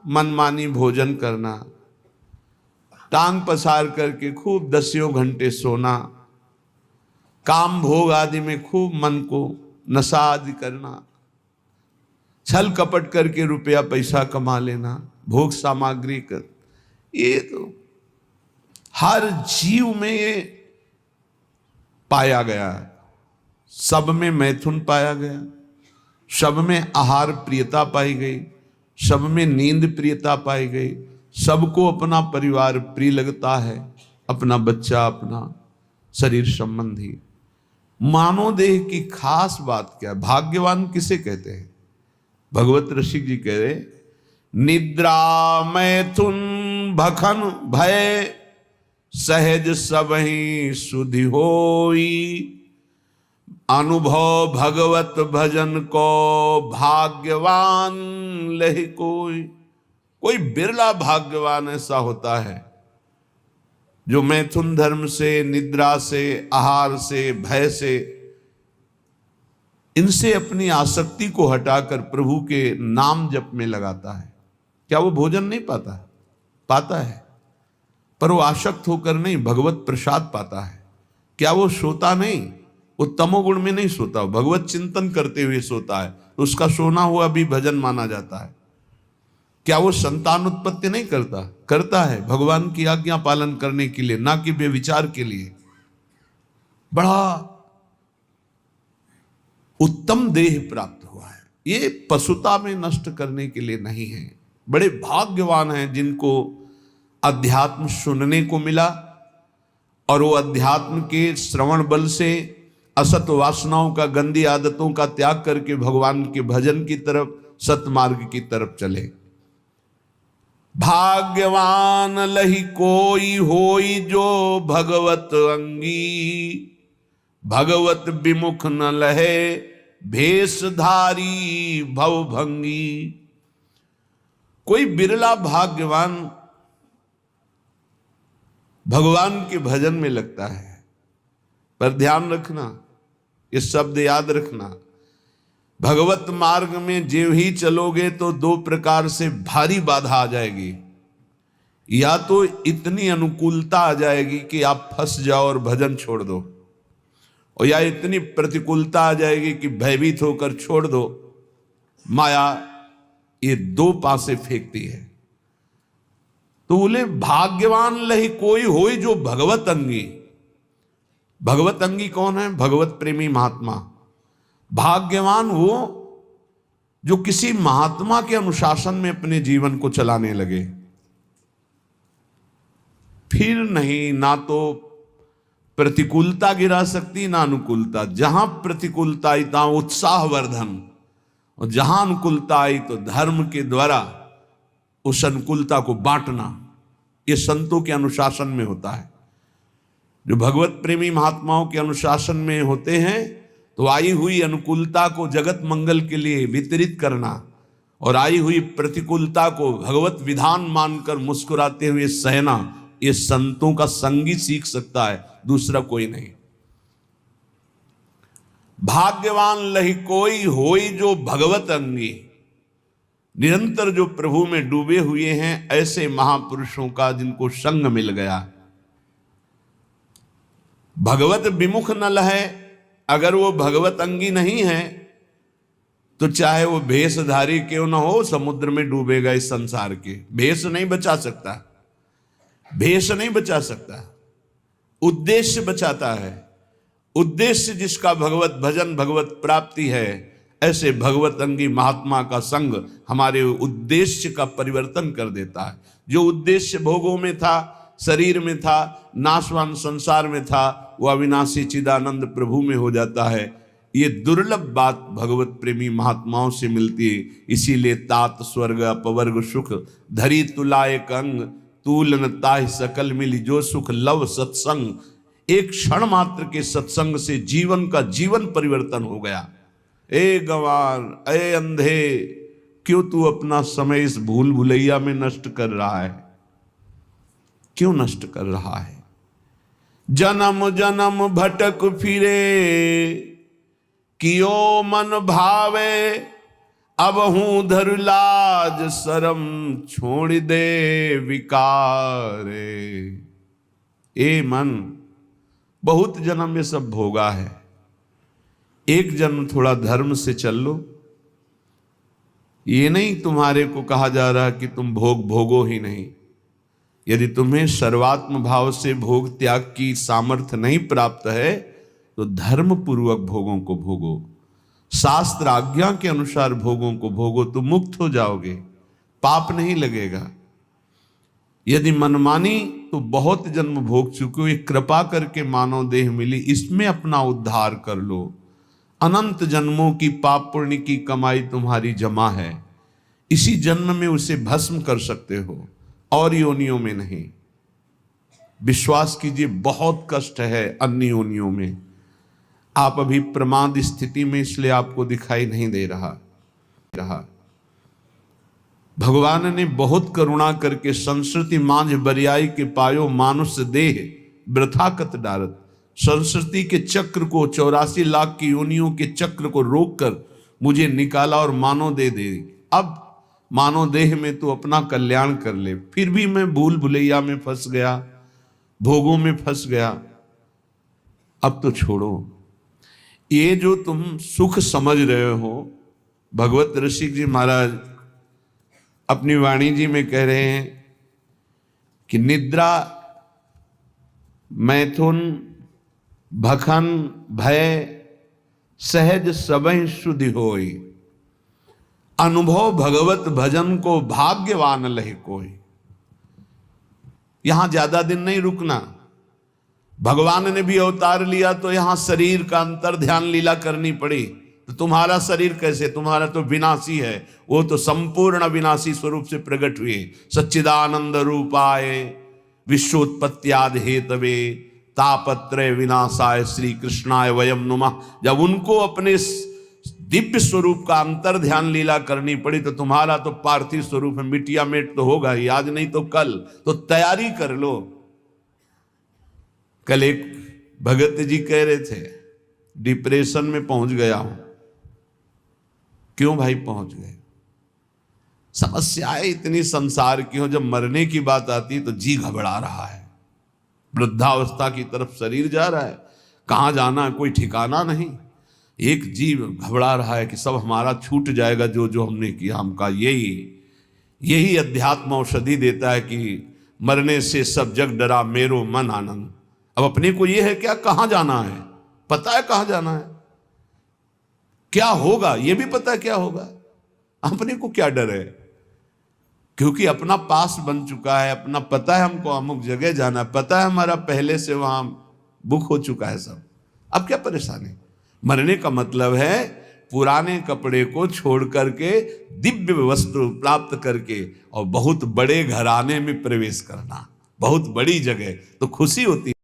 मनमानी भोजन करना, टांग पसार करके खूब 10 घंटे सोना, काम भोग आदि में खूब मन को नशा आदि करना, छल कपट करके रुपया पैसा कमा लेना, भोग सामग्री कर, ये तो हर जीव में ये पाया गया है। सब में मैथुन पाया गया, सब में आहार प्रियता पाई गई, सब में नींद प्रियता पाई गई, सबको अपना परिवार प्रिय लगता है, अपना बच्चा, अपना शरीर संबंधी। मानव देह की खास बात क्या है? भाग्यवान किसे कहते हैं? भगवत ऋषि जी कह रहे, निद्रा मैथुन भखन भय सहज सबहि सुधि होई, अनुभव भगवत भजन को भाग्यवान लहि कोई। कोई बिरला भाग्यवान ऐसा होता है जो मैथुन धर्म से, निद्रा से, आहार से, भय से, इनसे अपनी आसक्ति को हटाकर प्रभु के नाम जप में लगाता है। क्या वो भोजन नहीं पाता? पाता है, पर वो आसक्त होकर नहीं, भगवत प्रसाद पाता है। क्या वो सोता नहीं? वो तमोगुण में नहीं सोता, भगवत चिंतन करते हुए सोता है, तो उसका सोना हुआ भी भजन माना जाता है। क्या वो संतान उत्पत्ति नहीं करता? करता है, भगवान की आज्ञा पालन करने के लिए, ना कि बेविचार के लिए। बड़ा उत्तम देह प्राप्त हुआ है, ये पशुता में नष्ट करने के लिए नहीं है। बड़े भाग्यवान हैं जिनको अध्यात्म सुनने को मिला, और वो अध्यात्म के श्रवण बल से असत वासनाओं का, गंदी आदतों का त्याग करके भगवान के भजन की तरफ, सतमार्ग की तरफ चले। भाग्यवान लही कोई होई जो भगवत अंगी, भगवत विमुख न लहे भेषधारी भवभंगी। कोई बिरला भाग्यवान भगवान के भजन में लगता है। पर ध्यान रखना, ये शब्द याद रखना, भगवत मार्ग में जो ही चलोगे तो दो प्रकार से भारी बाधा आ जाएगी। या तो इतनी अनुकूलता आ जाएगी कि आप फंस जाओ और भजन छोड़ दो, और या इतनी प्रतिकूलता आ जाएगी कि भयभीत होकर छोड़ दो। माया ये दो पासे फेंकती है। तो बोले भाग्यवान लही कोई होई जो भगवत अंगी। भगवत अंगी कौन है? भगवत प्रेमी महात्मा। भाग्यवान वो जो किसी महात्मा के अनुशासन में अपने जीवन को चलाने लगे। फिर नहीं, ना तो प्रतिकूलता गिरा सकती, ना अनुकूलता। जहां प्रतिकूलता आई तहां उत्साहवर्धन, और जहां अनुकूलता आई तो धर्म के द्वारा उस अनुकूलता को बांटना। ये संतों के अनुशासन में होता है। जो भगवत प्रेमी महात्माओं के अनुशासन में होते हैं तो आई हुई अनुकूलता को जगत मंगल के लिए वितरित करना, और आई हुई प्रतिकूलता को भगवत विधान मानकर मुस्कुराते हुए सहना, ये संतों का संगी सीख सकता है, दूसरा कोई नहीं। भाग्यवान लही कोई होई जो भगवत अंगी। निरंतर जो प्रभु में डूबे हुए हैं ऐसे महापुरुषों का जिनको संग मिल गया। भगवत विमुख न लहे, अगर वो भगवत अंगी नहीं है तो चाहे वो भेषधारी क्यों न हो, समुद्र में डूबेगा। इस संसार के भेष नहीं बचा सकता, भेष नहीं बचा सकता, उद्देश्य बचाता है। उद्देश्य जिसका भगवत भजन, भगवत प्राप्ति है, ऐसे भगवत अंगी महात्मा का संग हमारे उद्देश्य का परिवर्तन कर देता है। जो उद्देश्य भोगों में था, शरीर में था, नाशवान संसार में था, वो अविनाशी चिदानंद प्रभु में हो जाता है। ये दुर्लभ बात भगवत प्रेमी महात्माओं से मिलती है। इसीलिए तात स्वर्ग अपवर्ग सुख धरी तुलायक अंग, तूलन ताहि सकल मिली जो सुख लव सत्संग। एक क्षण मात्र के सत्संग से जीवन का जीवन परिवर्तन हो गया। ए गंवार, ए अंधे, क्यों तू अपना समय इस भूल भुलैया में नष्ट कर रहा है? क्यों नष्ट कर रहा है? जन्म जन्म भटक फिरे, कियो मन भावे, अब हूं धर लाज शरम छोड़ दे विकारे। ए मन, बहुत जन्म ये सब भोगा है, एक जन्म थोड़ा धर्म से चल लो। ये नहीं तुम्हारे को कहा जा रहा कि तुम भोग भोगो ही नहीं। यदि तुम्हें सर्वात्म भाव से भोग त्याग की सामर्थ्य नहीं प्राप्त है तो धर्म पूर्वक भोगों को भोगो, शास्त्र आज्ञा के अनुसार भोगों को भोगो, तो मुक्त हो जाओगे, पाप नहीं लगेगा। यदि मनमानी तो बहुत जन्म भोग चुके हो, एक कृपा करके मानव देह मिली, इसमें अपना उद्धार कर लो। अनंत जन्मों की पाप पुण्य की कमाई तुम्हारी जमा है, इसी जन्म में उसे भस्म कर सकते हो और योनियों में नहीं। विश्वास कीजिए, बहुत कष्ट है अन्य योनियों में। आप अभी प्रमाद स्थिति में, इसलिए आपको दिखाई नहीं दे रहा। भगवान ने बहुत करुणा करके संस्कृति मांझ बरियाई के पायो मानुष देह वृथा कत डारत। संस्कृति के चक्र को, 84 लाख की योनियों के चक्र को रोककर मुझे निकाला और मानव दे दे। अब मानव देह में तो अपना कल्याण कर ले, फिर भी मैं भूल भुलैया में फंस गया, भोगों में फंस गया। अब तो छोड़ो। ये जो तुम सुख समझ रहे हो, भगवत ऋषिक जी महाराज अपनी वाणी जी में कह रहे हैं कि निद्रा, मैथुन, भखन, भय सहज सबहि शुद्धि होई। अनुभव भगवत भजन को भाग्यवान लहे कोई। यहां ज्यादा दिन नहीं रुकना। भगवान ने भी अवतार लिया तो यहां शरीर का अंतर ध्यान लीला करनी पड़ी। तो तुम्हारा शरीर कैसे, तुम्हारा तो विनाशी है, वो तो संपूर्ण विनाशी स्वरूप से प्रकट हुए। सच्चिदानंद रूपाय विश्वोत्पत्त्यादि हेतवे तापत्रय विनाशाय श्री कृष्णाय वयम नुमः। जब उनको अपने दिव्य स्वरूप का अंतर ध्यान लीला करनी पड़ी तो तुम्हारा तो पार्थिव स्वरूप है, मिटिया मेट तो होगा ही, आज नहीं तो कल। तो तैयारी कर लो। कल एक भगत जी कह रहे थे, डिप्रेशन में पहुंच गया हूं। क्यों भाई पहुंच गए? समस्याएं इतनी संसार की हो, जब मरने की बात आती तो जी घबरा रहा है, वृद्धावस्था की तरफ शरीर जा रहा है, कहां जाना है कोई ठिकाना नहीं। एक जीव घबरा रहा है कि सब हमारा छूट जाएगा, जो जो हमने किया हमका। यही अध्यात्म औषधि देता है कि मरने से सब जग डरा मेरो मन आनंद। अब अपने को यह है क्या, कहां जाना है, पता है कहां जाना है, क्या होगा ये भी पता है क्या होगा। अपने को क्या डर है, क्योंकि अपना पास बन चुका है, अपना पता है हमको अमुक जगह जाना है, पता है हमारा पहले से वहां बुक हो चुका है सब। अब क्या परेशानी। मरने का मतलब है पुराने कपड़े को छोड़ करके दिव्य वस्त्र प्राप्त करके और बहुत बड़े घराने में प्रवेश करना, बहुत बड़ी जगह। तो खुशी होती है।